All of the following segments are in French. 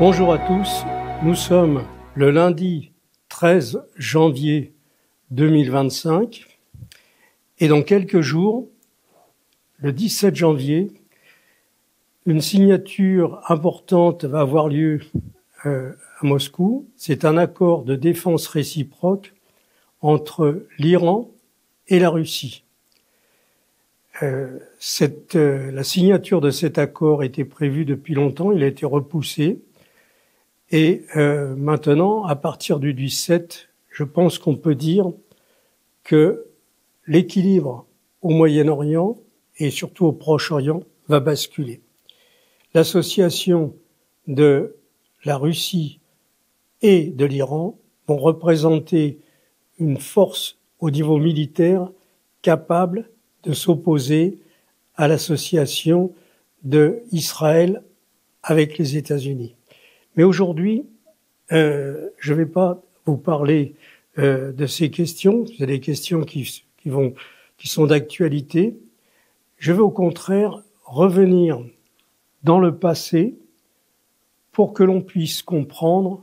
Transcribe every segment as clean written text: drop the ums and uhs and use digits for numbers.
Bonjour à tous, nous sommes le lundi 13 janvier 2025 et dans quelques jours, le 17 janvier, une signature importante va avoir lieu à Moscou. C'est un accord de défense réciproque entre l'Iran et la Russie. La signature de cet accord était prévue depuis longtemps, il a été repoussé. Et maintenant, à partir du 17, je pense qu'on peut dire que l'équilibre au Moyen-Orient et surtout au Proche-Orient va basculer. L'association de la Russie et de l'Iran vont représenter une force au niveau militaire capable de s'opposer à l'association d'Israël avec les États-Unis. Mais aujourd'hui, je ne vais pas vous parler de ces questions. C'est des questions qui sont d'actualité. Je veux au contraire revenir dans le passé pour que l'on puisse comprendre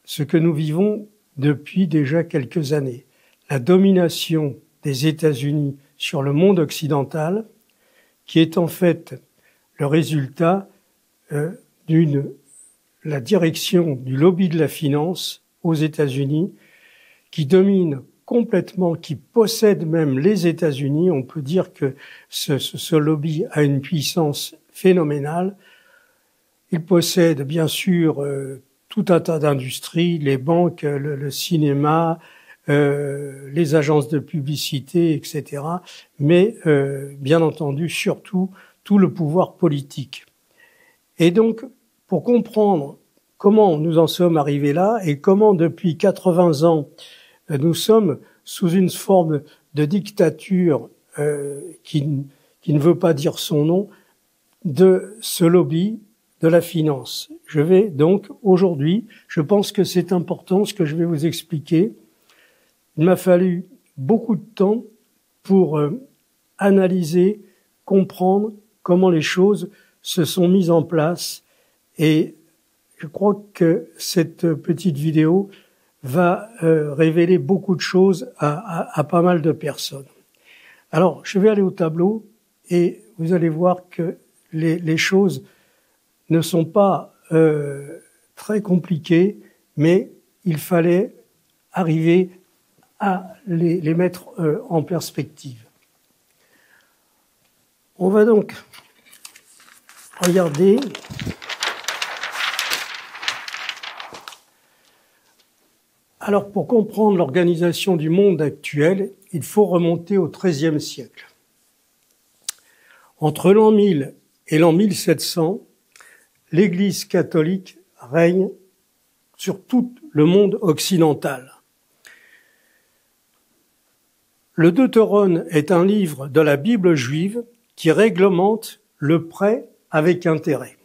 ce que nous vivons depuis déjà quelques années. La domination des États-Unis sur le monde occidental, qui est en fait le résultat la direction du lobby de la finance aux États-Unis, qui domine complètement, qui possède même les États-Unis. On peut dire que ce lobby a une puissance phénoménale. Il possède bien sûr tout un tas d'industries, les banques, le cinéma, les agences de publicité, etc. Mais bien entendu, surtout, tout le pouvoir politique. Et donc, pour comprendre comment nous en sommes arrivés là et comment depuis 80 ans nous sommes sous une forme de dictature qui ne veut pas dire son nom, de ce lobby de la finance. Je vais donc aujourd'hui, je pense que c'est important ce que je vais vous expliquer. Il m'a fallu beaucoup de temps pour analyser, comprendre comment les choses se sont mises en place et je crois que cette petite vidéo va révéler beaucoup de choses à pas mal de personnes. Alors, je vais aller au tableau et vous allez voir que les choses ne sont pas très compliquées, mais il fallait arriver à les mettre en perspective. On va donc regarder. Alors, pour comprendre l'organisation du monde actuel, il faut remonter au XIIIe siècle. Entre l'an 1000 et l'an 1700, l'Église catholique règne sur tout le monde occidental. Le Deutéronome est un livre de la Bible juive qui réglemente le prêt avec intérêt.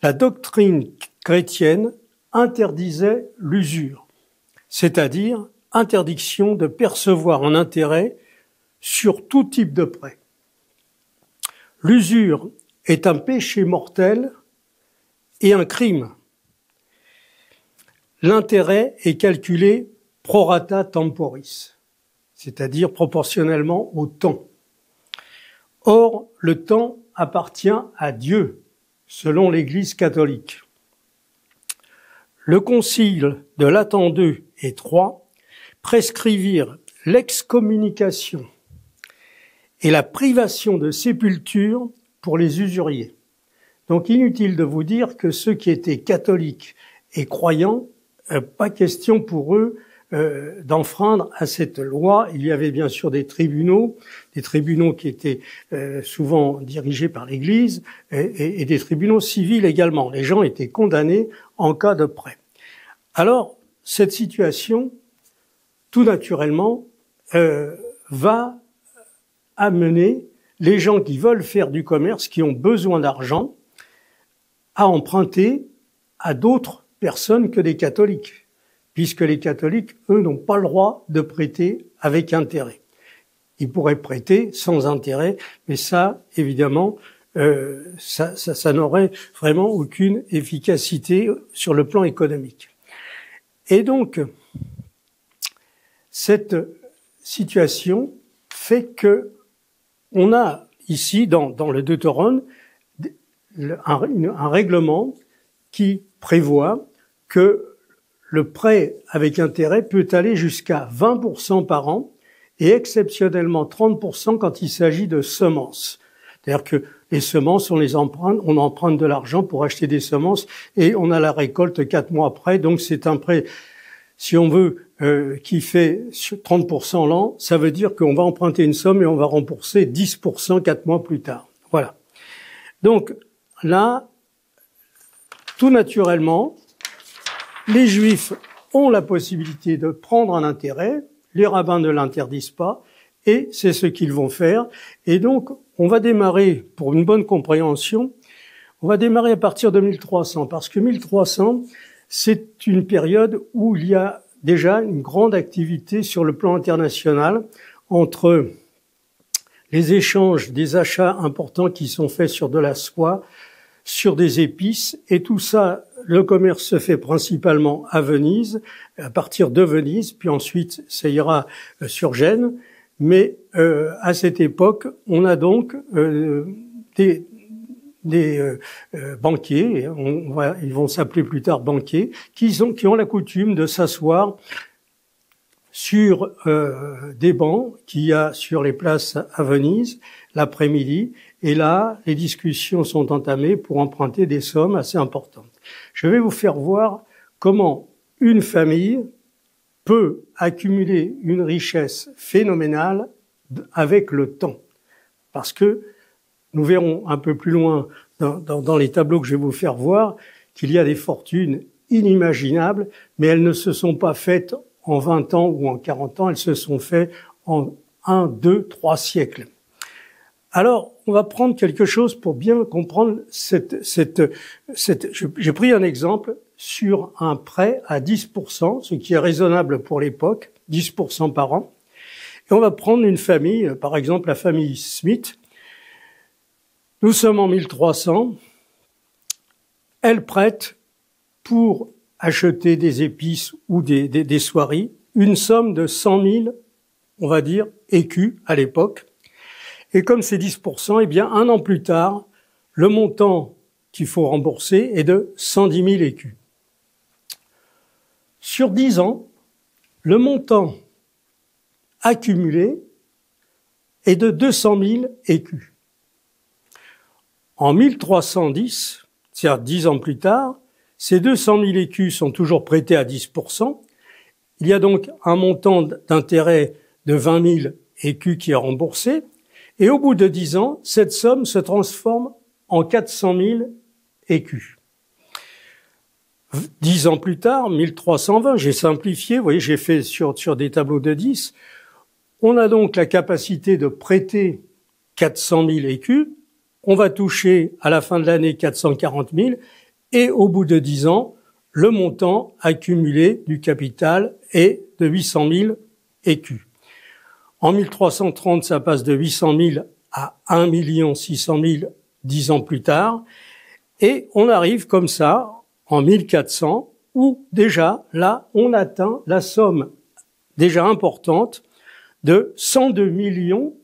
La doctrine chrétienne interdisait l'usure, c'est-à-dire interdiction de percevoir un intérêt sur tout type de prêt. L'usure est un péché mortel et un crime. L'intérêt est calculé prorata temporis, c'est-à-dire proportionnellement au temps. Or, le temps appartient à Dieu, selon l'Église catholique. Le concile de Latin II et III prescrivirent l'excommunication et la privation de sépulture pour les usuriers. Donc inutile de vous dire que ceux qui étaient catholiques et croyants, pas question pour eux d'enfreindre à cette loi. Il y avait bien sûr des tribunaux qui étaient souvent dirigés par l'Église et des tribunaux civils également. Les gens étaient condamnés en cas de prêt. Alors, cette situation, tout naturellement, va amener les gens qui veulent faire du commerce, qui ont besoin d'argent, à emprunter à d'autres personnes que des catholiques, puisque les catholiques, eux, n'ont pas le droit de prêter avec intérêt. Ils pourraient prêter sans intérêt, mais ça, évidemment, ça n'aurait vraiment aucune efficacité sur le plan économique. Et donc, cette situation fait que on a ici, dans le Deutéronome, un règlement qui prévoit que le prêt avec intérêt peut aller jusqu'à 20% par an et exceptionnellement 30% quand il s'agit de semences. C'est-à-dire que les semences, on emprunte de l'argent pour acheter des semences et on a la récolte 4 mois après. Donc c'est un prêt, si on veut, qui fait 30% l'an, ça veut dire qu'on va emprunter une somme et on va rembourser 10% 4 mois plus tard. Voilà. Donc là, tout naturellement, les Juifs ont la possibilité de prendre un intérêt, les rabbins ne l'interdisent pas, et c'est ce qu'ils vont faire. Et donc, on va démarrer, pour une bonne compréhension, on va démarrer à partir de 1300, parce que 1300, c'est une période où il y a déjà une grande activité sur le plan international entre les échanges, des achats importants qui sont faits sur de la soie, sur des épices, et tout ça, le commerce se fait principalement à Venise, à partir de Venise, puis ensuite ça ira sur Gênes. Mais à cette époque, on a donc des banquiers, ils vont s'appeler plus tard banquiers, qui ont la coutume de s'asseoir sur des bancs qu'il y a sur les places à Venise l'après-midi, et là, les discussions sont entamées pour emprunter des sommes assez importantes. Je vais vous faire voir comment une famille peut accumuler une richesse phénoménale avec le temps. Parce que nous verrons un peu plus loin dans les tableaux que je vais vous faire voir qu'il y a des fortunes inimaginables, mais elles ne se sont pas faites en 20 ans ou en 40 ans, elles se sont faites en 1, 2, 3 siècles. Alors, on va prendre quelque chose pour bien comprendre j'ai pris un exemple sur un prêt à 10%, ce qui est raisonnable pour l'époque, 10% par an. Et on va prendre une famille, par exemple la famille Smith. Nous sommes en 1300. Elle prête pour acheter des épices ou des soieries une somme de 100 000, on va dire, écus à l'époque. Et comme c'est 10%, eh bien, un an plus tard, le montant qu'il faut rembourser est de 110 000 écus. Sur 10 ans, le montant accumulé est de 200 000 écus. En 1310, c'est-à-dire 10 ans plus tard, ces 200 000 écus sont toujours prêtés à 10%. Il y a donc un montant d'intérêt de 20 000 écus qui est remboursé. Et au bout de 10 ans, cette somme se transforme en 400 000 écus. 10 ans plus tard, 1320, j'ai simplifié, vous voyez, j'ai fait sur des tableaux de 10. On a donc la capacité de prêter 400 000 écus. On va toucher à la fin de l'année 440 000. Et au bout de 10 ans, le montant accumulé du capital est de 800 000 écus. En 1330, ça passe de 800 000 à 1 600 000 10 ans plus tard. Et on arrive comme ça, en 1400, où déjà, là, on atteint la somme déjà importante de 102 millions.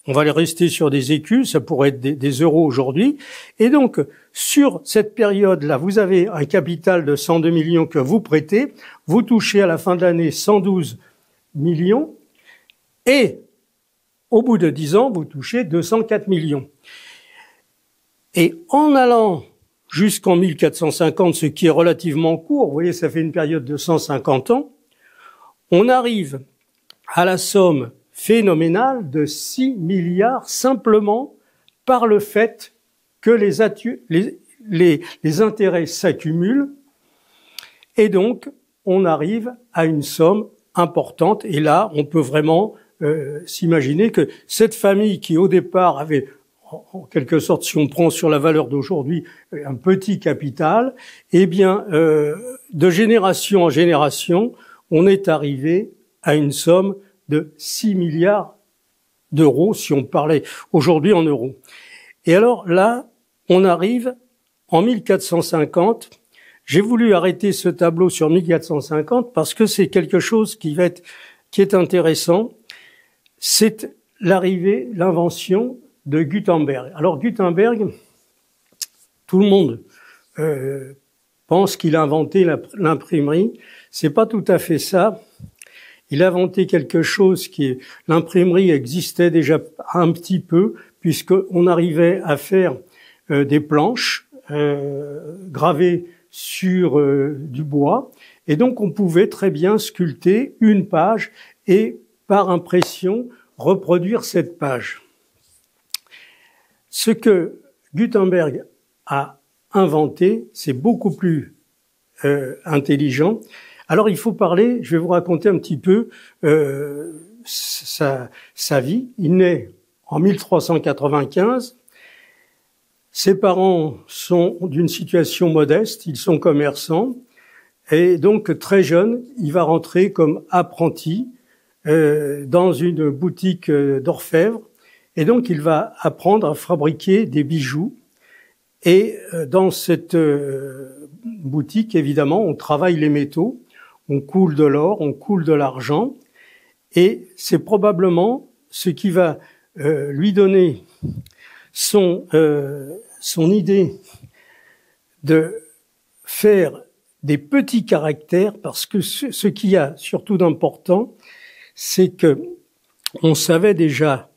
On va rester sur des écus, ça pourrait être des euros aujourd'hui. Et donc, sur cette période-là, vous avez un capital de 102 millions que vous prêtez. Vous touchez à la fin de l'année 112 millions. Et au bout de 10 ans, vous touchez 204 millions. Et en allant jusqu'en 1450, ce qui est relativement court, vous voyez, ça fait une période de 150 ans, on arrive à la somme phénoménale de 6 milliards simplement par le fait que les intérêts s'accumulent. Et donc, on arrive à une somme importante. Et là, on peut vraiment s'imaginer que cette famille qui au départ avait en quelque sorte, si on prend sur la valeur d'aujourd'hui un petit capital, eh bien de génération en génération, on est arrivé à une somme de 6 milliards d'euros si on parlait aujourd'hui en euros. Et alors là, on arrive en 1450. J'ai voulu arrêter ce tableau sur 1450 parce que c'est quelque chose qui est intéressant. C'est l'invention de Gutenberg. Alors Gutenberg, tout le monde pense qu'il a inventé l'imprimerie. C'est pas tout à fait ça. Il a inventé quelque chose l'imprimerie existait déjà un petit peu, puisqu'on arrivait à faire des planches gravées sur du bois, et donc on pouvait très bien sculpter une page et par impression reproduire cette page. Ce que Gutenberg a inventé, c'est beaucoup plus intelligent. Alors il faut parler, je vais vous raconter un petit peu sa vie. Il naît en 1395. Ses parents sont d'une situation modeste, ils sont commerçants. Et donc très jeune, il va rentrer comme apprenti dans une boutique d'orfèvre. Et donc il va apprendre à fabriquer des bijoux. Et dans cette boutique, évidemment, on travaille les métaux. On coule de l'or, on coule de l'argent, et c'est probablement ce qui va lui donner son idée de faire des petits caractères, parce que ce qu'il y a surtout d'important, c'est que on savait déjà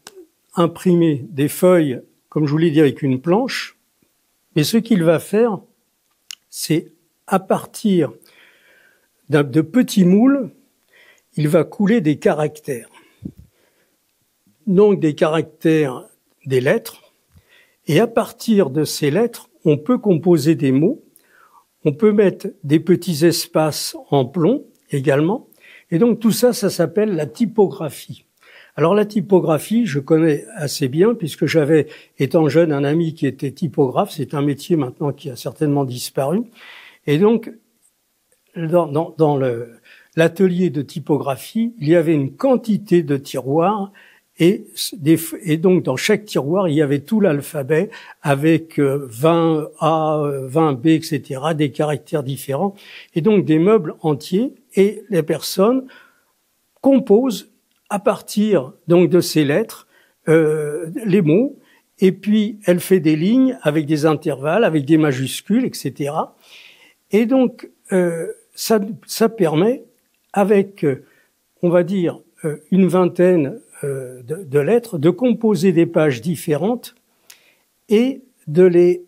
imprimer des feuilles, comme je vous l'ai dit, avec une planche, mais ce qu'il va faire, c'est à partir de petits moules, il va couler des caractères. Donc des caractères, des lettres. Et à partir de ces lettres, on peut composer des mots. On peut mettre des petits espaces en plomb également. Et donc tout ça, ça s'appelle la typographie. Alors la typographie, je connais assez bien puisque j'avais, étant jeune, un ami qui était typographe. C'est un métier maintenant qui a certainement disparu. Et donc, dans l'atelier de typographie, il y avait une quantité de tiroirs et donc dans chaque tiroir, il y avait tout l'alphabet avec 20 A, 20 B, etc., des caractères différents et donc des meubles entiers et les personnes composent à partir donc de ces lettres les mots et puis elle fait des lignes avec des intervalles, avec des majuscules, etc. Et donc ça permet, avec, on va dire, une vingtaine de lettres, de composer des pages différentes et de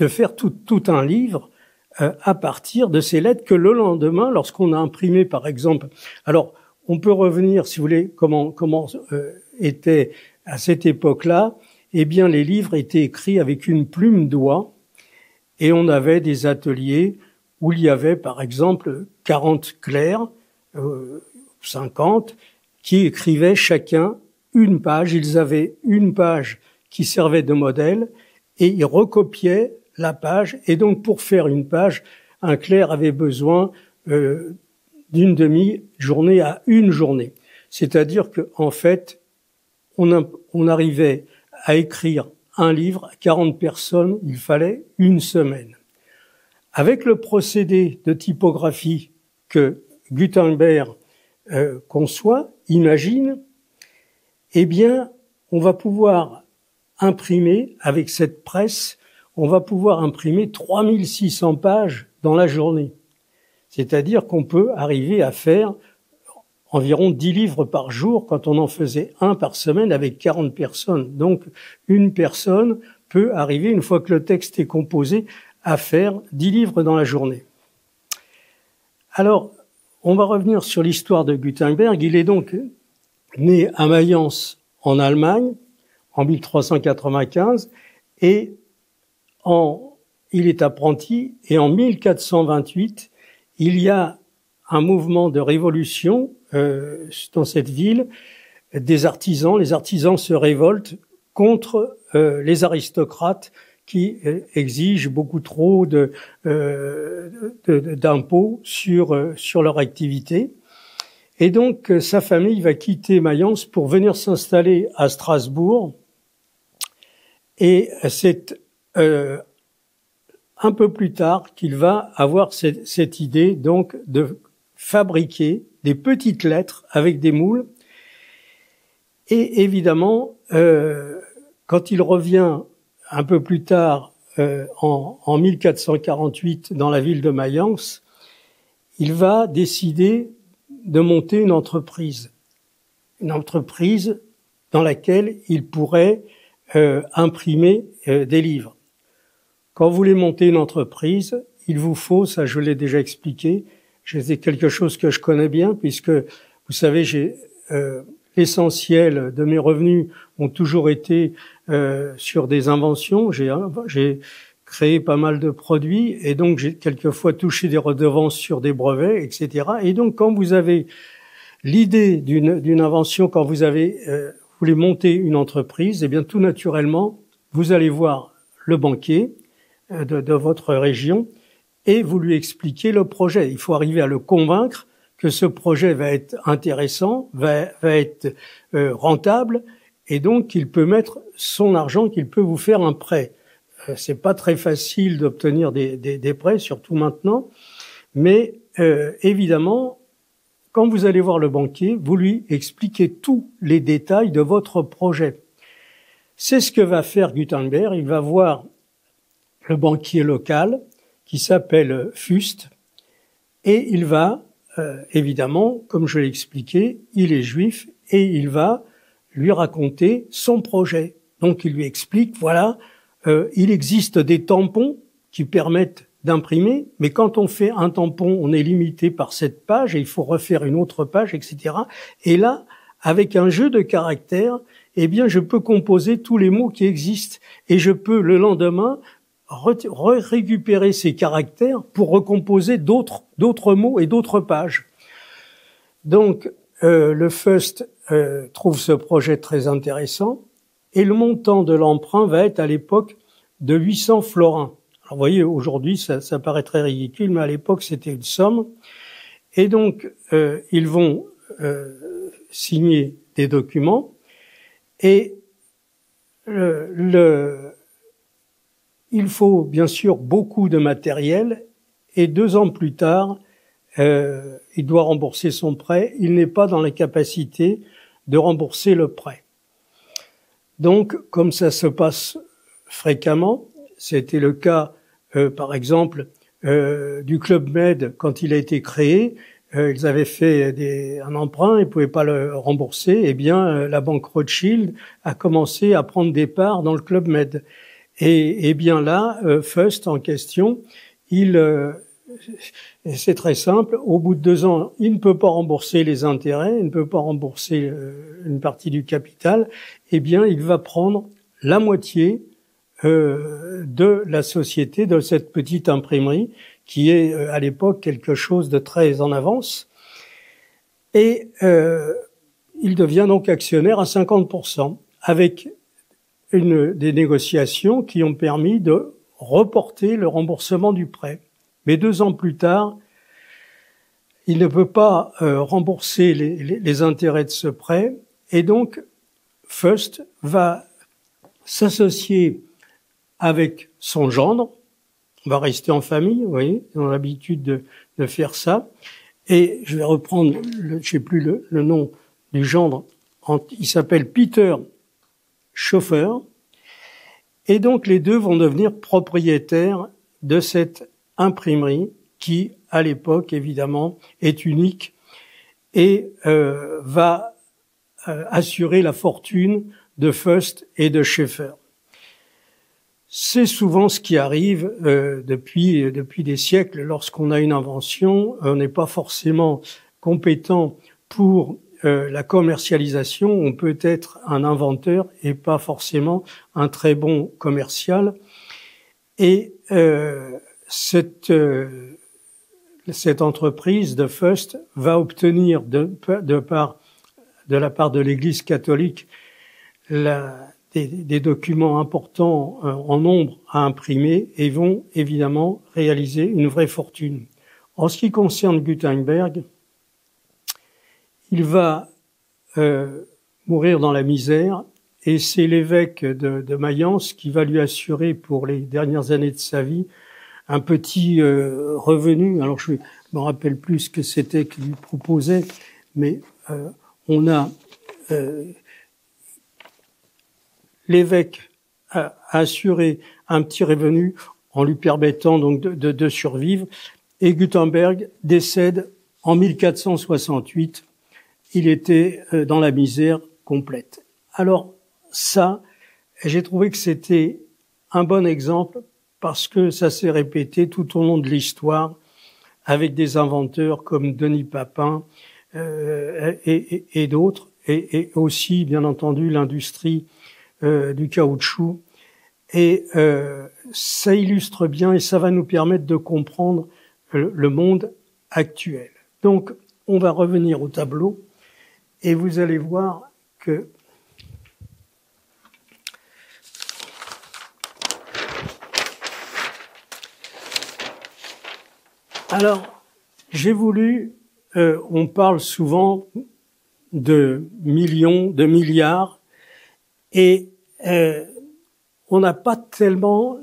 faire tout un livre à partir de ces lettres que le lendemain, lorsqu'on a imprimé, par exemple. Alors, on peut revenir, si vous voulez, comment était à cette époque-là. Eh bien, les livres étaient écrits avec une plume d'oie. Et on avait des ateliers où il y avait, par exemple, 40 clercs, 50, qui écrivaient chacun une page. Ils avaient une page qui servait de modèle et ils recopiaient la page. Et donc, pour faire une page, un clerc avait besoin d'une demi-journée à une journée. C'est-à-dire que, en fait, on arrivait à écrire un livre à 40 personnes, il fallait une semaine. Avec le procédé de typographie que Gutenberg conçoit, imagine, eh bien, on va pouvoir imprimer, avec cette presse, on va pouvoir imprimer 3600 pages dans la journée. C'est-à-dire qu'on peut arriver à faire environ 10 livres par jour quand on en faisait un par semaine avec 40 personnes. Donc, une personne peut arriver, une fois que le texte est composé, à faire 10 livres dans la journée. Alors, on va revenir sur l'histoire de Gutenberg. Il est donc né à Mayence, en Allemagne, en 1395, et il est apprenti, et en 1428, il y a un mouvement de révolution dans cette ville, des artisans. Les artisans se révoltent contre les aristocrates qui exigent beaucoup trop d'impôts sur leur activité. Et donc, sa famille va quitter Mayence pour venir s'installer à Strasbourg. Et c'est un peu plus tard qu'il va avoir cette idée donc de fabriquer des petites lettres avec des moules. Et évidemment, quand il revient un peu plus tard, en 1448, dans la ville de Mayence, il va décider de monter une entreprise dans laquelle il pourrait imprimer des livres. Quand vous voulez monter une entreprise, il vous faut, ça je l'ai déjà expliqué, c'est quelque chose que je connais bien, puisque vous savez, l'essentiel de mes revenus ont toujours été sur des inventions. J'ai créé pas mal de produits et donc j'ai quelquefois touché des redevances sur des brevets, etc. Et donc quand vous avez l'idée d'une invention, quand vous voulez monter une entreprise, eh bien tout naturellement, vous allez voir le banquier de votre région et vous lui expliquez le projet. Il faut arriver à le convaincre que ce projet va être intéressant, va être rentable, et donc qu'il peut mettre son argent, qu'il peut vous faire un prêt. C'est pas très facile d'obtenir des prêts, surtout maintenant, mais évidemment, quand vous allez voir le banquier, vous lui expliquez tous les détails de votre projet. C'est ce que va faire Gutenberg. Il va voir le banquier local qui s'appelle Fust, et il va évidemment, comme je l'ai expliqué, il est juif et il va lui raconter son projet. Donc il lui explique, voilà, il existe des tampons qui permettent d'imprimer, mais quand on fait un tampon, on est limité par cette page et il faut refaire une autre page, etc. Et là, avec un jeu de caractères, eh bien, je peux composer tous les mots qui existent et je peux le lendemain récupérer ces caractères pour recomposer d'autres mots et d'autres pages. Donc, le Fust trouve ce projet très intéressant et le montant de l'emprunt va être à l'époque de 800 florins. Alors, vous voyez, aujourd'hui, ça paraît très ridicule, mais à l'époque, c'était une somme. Et donc, ils vont signer des documents et il faut bien sûr beaucoup de matériel et 2 ans plus tard, il doit rembourser son prêt. Il n'est pas dans la capacité de rembourser le prêt. Donc, comme ça se passe fréquemment, c'était le cas, par exemple, du Club Med quand il a été créé. Ils avaient fait un emprunt, ils pouvaient pas le rembourser. Eh bien, la banque Rothschild a commencé à prendre des parts dans le Club Med. Et bien là, Fust en question, c'est très simple. Au bout de 2 ans, il ne peut pas rembourser les intérêts, il ne peut pas rembourser une partie du capital. Eh bien, il va prendre la moitié de la société, de cette petite imprimerie, qui est à l'époque quelque chose de très en avance. Et il devient donc actionnaire à 50%, avec des négociations qui ont permis de reporter le remboursement du prêt. Mais 2 ans plus tard, il ne peut pas rembourser les intérêts de ce prêt, et donc Fust va s'associer avec son gendre. On va rester en famille, vous voyez, ils ont l'habitude de faire ça. Et je vais reprendre, je sais plus le nom du gendre, il s'appelle Peter Schoeffer. Et donc les deux vont devenir propriétaires de cette imprimerie qui, à l'époque, évidemment, est unique et va assurer la fortune de Fust et de Schoeffer. C'est souvent ce qui arrive depuis des siècles. Lorsqu'on a une invention, on n'est pas forcément compétent pour la commercialisation. On peut être un inventeur et pas forcément un très bon commercial. Et cette entreprise de Fust va obtenir de la part de l'Église catholique des documents importants en nombre à imprimer et vont évidemment réaliser une vraie fortune. En ce qui concerne Gutenberg, il va mourir dans la misère et c'est l'évêque de Mayence qui va lui assurer pour les dernières années de sa vie un petit revenu. Alors je me rappelle plus ce que c'était qu'il lui proposait, mais on a l'évêque a assuré un petit revenu en lui permettant donc de survivre. Et Gutenberg décède en 1468. Il était dans la misère complète. Alors ça, j'ai trouvé que c'était un bon exemple parce que ça s'est répété tout au long de l'histoire avec des inventeurs comme Denis Papin et d'autres, et aussi, bien entendu, l'industrie du caoutchouc. Et ça illustre bien et ça va nous permettre de comprendre le monde actuel. Donc, on va revenir au tableau et vous allez voir que alors, j'ai voulu, on parle souvent de millions, de milliards, et on n'a pas tellement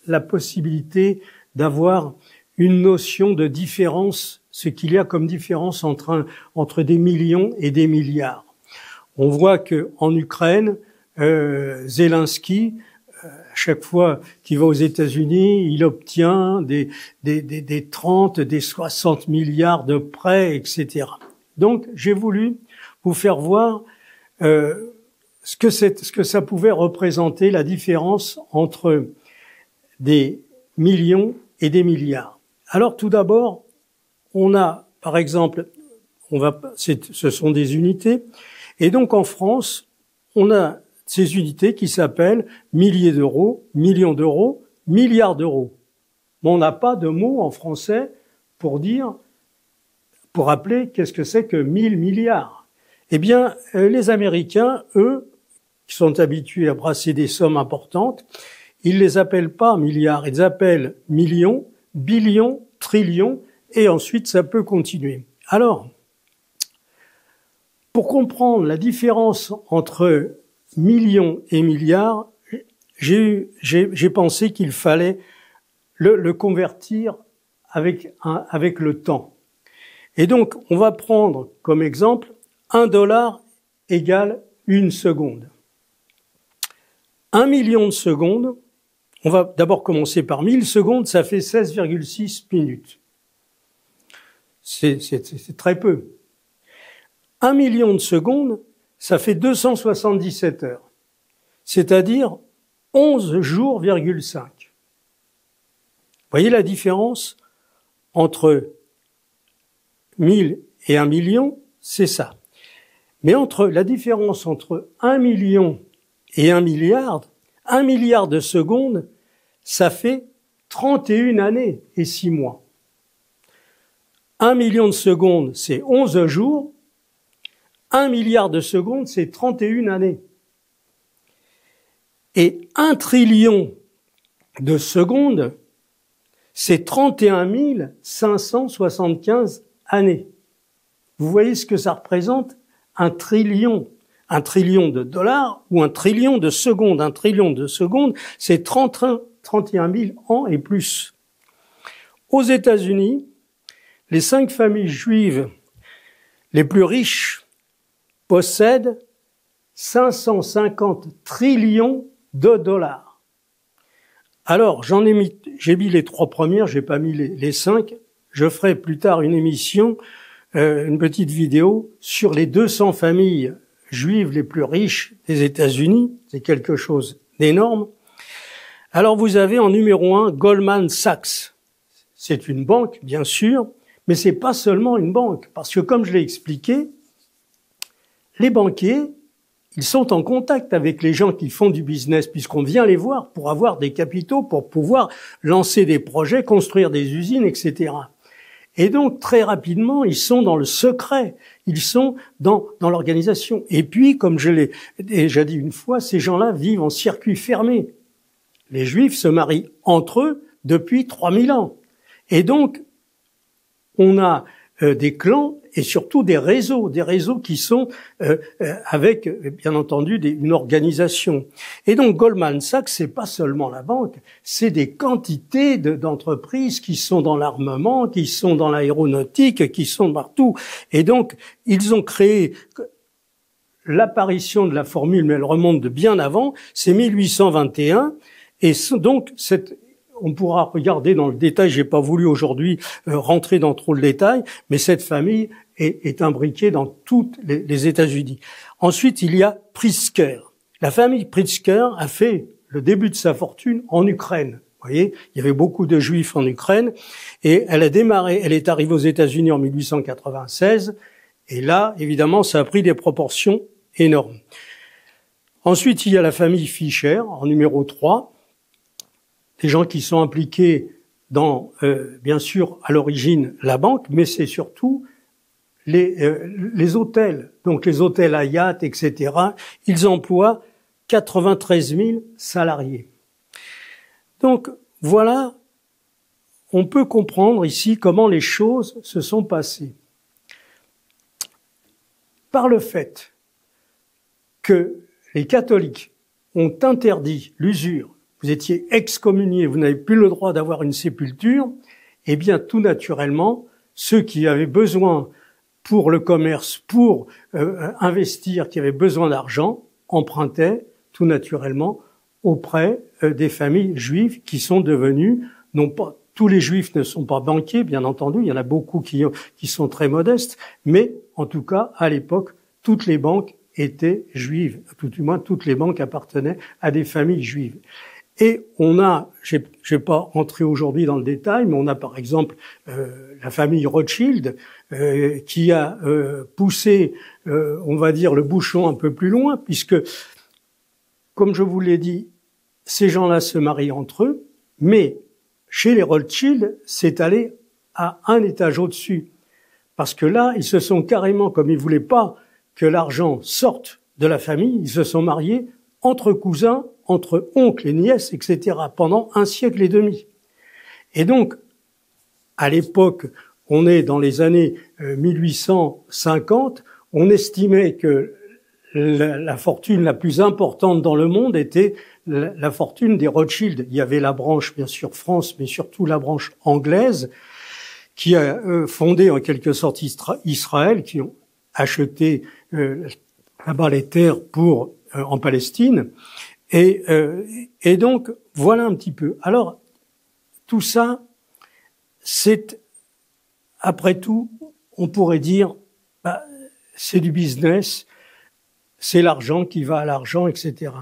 la possibilité d'avoir une notion de différence, ce qu'il y a comme différence entre des millions et des milliards. On voit que en Ukraine, Zelensky, à chaque fois qu'il va aux États-Unis, il obtient des 30, des 60 milliards de prêts, etc. Donc, j'ai voulu vous faire voir ce que ça pouvait représenter, la différence entre des millions et des milliards. Alors, tout d'abord, on a, par exemple, ce sont des unités, et donc en France, on a ces unités qui s'appellent milliers d'euros, millions d'euros, milliards d'euros. Mais on n'a pas de mot en français pour rappeler qu'est-ce que c'est que 1000 milliards. Eh bien, les Américains, eux, qui sont habitués à brasser des sommes importantes, ils les appellent pas milliards, ils appellent millions, billions, trillions, et ensuite ça peut continuer. Alors, pour comprendre la différence entre millions et milliards, j'ai pensé qu'il fallait le convertir avec le temps. Et donc, on va prendre comme exemple $1 égale 1 seconde. 1 million de secondes, on va d'abord commencer par 1000 secondes, ça fait 16,6 minutes. C'est très peu. 1 million de secondes, ça fait 277 heures, c'est-à-dire 11 jours,5. Vous voyez la différence entre 1000 et 1 million, c'est ça. Mais la différence entre 1 million et 1 milliard, 1 milliard de secondes, ça fait 31 années et 6 mois. 1 million de secondes, c'est 11 jours. 1 milliard de secondes, c'est 31 années. Et 1 trillion de secondes, c'est 31 575 années. Vous voyez ce que ça représente? 1 trillion. 1 trillion de dollars ou 1 trillion de secondes. 1 trillion de secondes, c'est 31 000 ans et plus. Aux États-Unis, les 5 familles juives les plus riches possèdent 550 trillions de dollars. Alors, j'ai mis les 3 premières, j'ai pas mis les 5. Je ferai plus tard une émission, une petite vidéo sur les 200 familles juives les plus riches des États-Unis. C'est quelque chose d'énorme. Alors, vous avez en numéro 1 Goldman Sachs. C'est une banque, bien sûr, mais c'est pas seulement une banque, parce que comme je l'ai expliqué, les banquiers, ils sont en contact avec les gens qui font du business, puisqu'on vient les voir pour avoir des capitaux, pour pouvoir lancer des projets, construire des usines, etc. Et donc, très rapidement, ils sont dans le secret, ils sont dans l'organisation. Et puis, comme je l'ai déjà dit une fois, ces gens-là vivent en circuit fermé. Les Juifs se marient entre eux depuis 3000 ans. Et donc, on a des clans et surtout des réseaux qui sont avec, bien entendu, une organisation. Et donc Goldman Sachs, c'est pas seulement la banque, c'est des quantités d'entreprises qui sont dans l'armement, qui sont dans l'aéronautique, qui sont partout. Et donc, ils ont créé l'apparition de la formule, mais elle remonte de bien avant, c'est 1821, et donc on pourra regarder dans le détail, j'ai pas voulu aujourd'hui rentrer dans trop le détail, mais cette famille est imbriquée dans toutes les États-Unis. Ensuite, il y a Pritzker. La famille Pritzker a fait le début de sa fortune en Ukraine. Vous voyez, il y avait beaucoup de Juifs en Ukraine, et elle est arrivée aux États-Unis en 1896, et là, évidemment, ça a pris des proportions énormes. Ensuite, il y a la famille Fischer, en numéro 3, des gens qui sont impliqués dans, bien sûr, à l'origine, la banque, mais c'est surtout les hôtels. Donc les hôtels Hyatt, etc., ils emploient 93 000 salariés. Donc voilà, on peut comprendre ici comment les choses se sont passées. Par le fait que les catholiques ont interdit l'usure, vous étiez excommunié, vous n'avez plus le droit d'avoir une sépulture, eh bien, tout naturellement, ceux qui avaient besoin pour le commerce, pour investir, qui avaient besoin d'argent, empruntaient tout naturellement auprès des familles juives qui sont devenues, non pas, tous les juifs ne sont pas banquiers, bien entendu, il y en a beaucoup qui sont très modestes, mais en tout cas, à l'époque, toutes les banques étaient juives, tout du moins toutes les banques appartenaient à des familles juives. Et on a, je vais pas entrer aujourd'hui dans le détail, mais on a par exemple la famille Rothschild qui a poussé, on va dire, le bouchon un peu plus loin, puisque, comme je vous l'ai dit, ces gens-là se marient entre eux, mais chez les Rothschild, c'est allé à un étage au-dessus, parce que là, ils se sont carrément, comme ils voulaient pas que l'argent sorte de la famille, ils se sont mariés entre cousins, entre oncles et nièces, etc., pendant un siècle et demi. Et donc, à l'époque, on est dans les années 1850, on estimait que la fortune la plus importante dans le monde était la fortune des Rothschild. Il y avait la branche, bien sûr, France, mais surtout la branche anglaise, qui a fondé en quelque sorte Israël, qui ont acheté là-bas les terres pour en Palestine. Et donc, voilà un petit peu. Alors, tout ça, c'est, après tout, on pourrait dire, c'est du business, c'est l'argent qui va à l'argent, etc.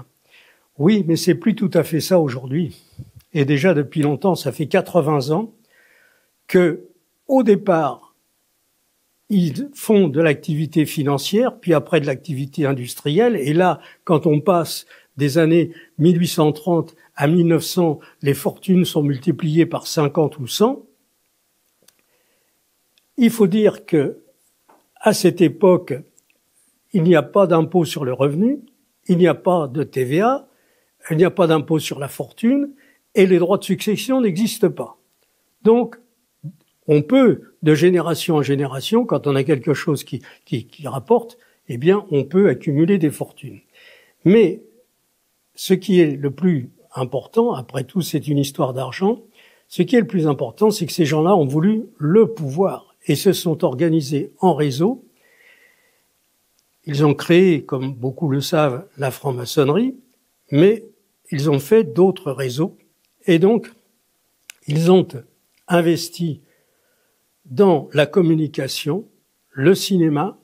Oui, mais c'est plus tout à fait ça aujourd'hui. Et déjà depuis longtemps, ça fait 80 ans que, au départ, ils font de l'activité financière, puis après de l'activité industrielle. Et là, quand on passe des années 1830 à 1900, les fortunes sont multipliées par 50 ou 100. Il faut dire que, à cette époque, il n'y a pas d'impôt sur le revenu, il n'y a pas de TVA, il n'y a pas d'impôt sur la fortune, et les droits de succession n'existent pas. Donc, on peut, de génération en génération, quand on a quelque chose qui rapporte, eh bien, on peut accumuler des fortunes. Mais, ce qui est le plus important, après tout, c'est une histoire d'argent, ce qui est le plus important, c'est que ces gens-là ont voulu le pouvoir et se sont organisés en réseau. Ils ont créé, comme beaucoup le savent, la franc-maçonnerie, mais ils ont fait d'autres réseaux. Et donc, ils ont investi dans la communication, le cinéma,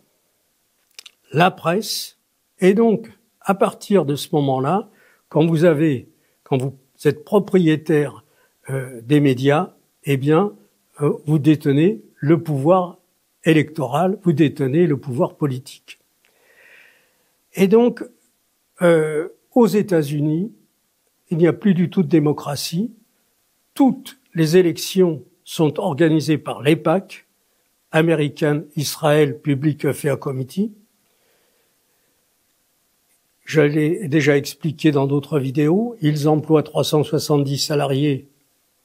la presse. Et donc, à partir de ce moment-là, quand vous êtes propriétaire des médias, eh bien, vous détenez le pouvoir électoral, vous détenez le pouvoir politique. Et donc, aux États-Unis, il n'y a plus du tout de démocratie. Toutes les élections sont organisées par l'EPAC, American Israel Public Affairs Committee. Je l'ai déjà expliqué dans d'autres vidéos. Ils emploient 370 salariés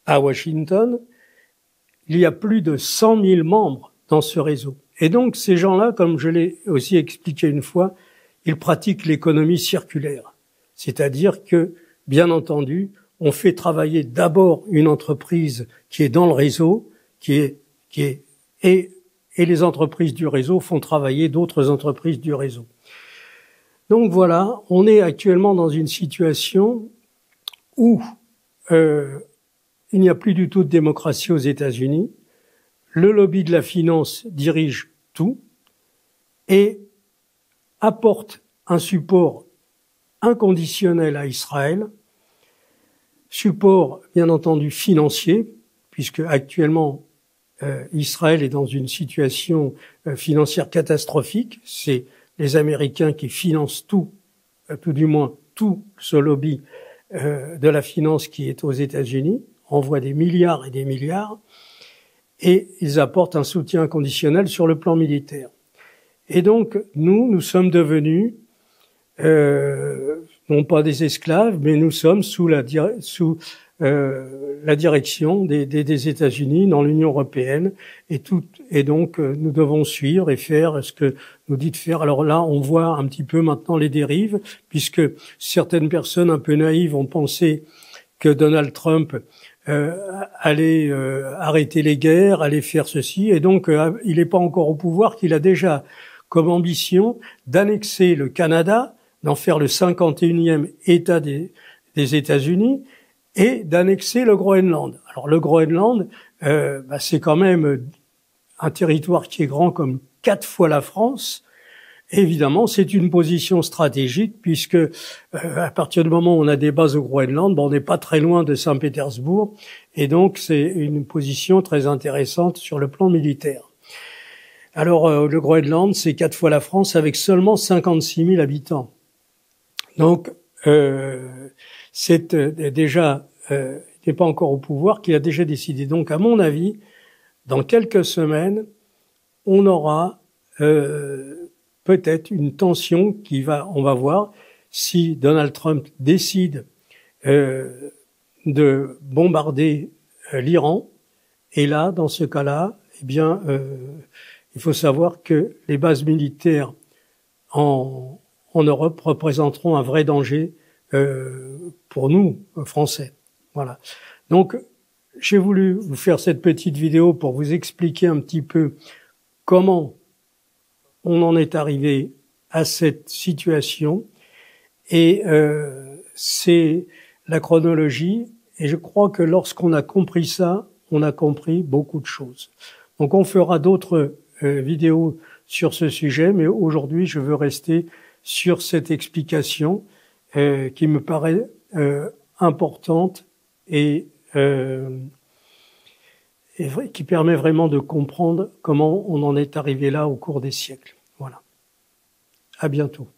à Washington. Il y a plus de 100 000 membres dans ce réseau. Et donc ces gens-là, comme je l'ai aussi expliqué une fois, ils pratiquent l'économie circulaire. C'est-à-dire que, bien entendu, on fait travailler d'abord une entreprise qui est dans le réseau, et les entreprises du réseau font travailler d'autres entreprises du réseau. Donc voilà, on est actuellement dans une situation où il n'y a plus du tout de démocratie aux États-Unis. Le lobby de la finance dirige tout et apporte un support inconditionnel à Israël, support bien entendu financier, puisque actuellement Israël est dans une situation financière catastrophique. C'est les Américains qui financent tout du moins tout ce lobby de la finance qui est aux États-Unis, envoient des milliards et des milliards, et ils apportent un soutien inconditionnel sur le plan militaire. Et donc, nous sommes devenus, non pas des esclaves, mais nous sommes sous la direction des États-Unis dans l'Union européenne, et donc nous devons suivre et faire ce que nous dit de faire. Alors là, on voit un petit peu maintenant les dérives, puisque certaines personnes un peu naïves ont pensé que Donald Trump allait arrêter les guerres, allait faire ceci, et donc il n'est pas encore au pouvoir, qu'il a déjà comme ambition d'annexer le Canada, d'en faire le 51e État des États-Unis, et d'annexer le Groenland. Alors le Groenland, c'est quand même un territoire qui est grand comme 4 fois la France. Évidemment, c'est une position stratégique puisque à partir du moment où on a des bases au Groenland, on n'est pas très loin de Saint-Pétersbourg, et donc c'est une position très intéressante sur le plan militaire. Alors le Groenland, c'est 4 fois la France avec seulement 56 000 habitants. Donc c'est déjà, il n'est pas encore au pouvoir, qu'il a déjà décidé. Donc, à mon avis, dans quelques semaines, on aura peut-être une tension on va voir si Donald Trump décide de bombarder l'Iran. Et là, dans ce cas-là, eh bien, il faut savoir que les bases militaires en Europe représenteront un vrai danger pour nous, Français. Voilà. Donc, j'ai voulu vous faire cette petite vidéo pour vous expliquer un petit peu comment on en est arrivé à cette situation. Et c'est la chronologie. Et je crois que lorsqu'on a compris ça, on a compris beaucoup de choses. Donc, on fera d'autres vidéos sur ce sujet, mais aujourd'hui, je veux rester sur cette explication qui me paraît importante et qui permet vraiment de comprendre comment on en est arrivé là au cours des siècles. Voilà. À bientôt.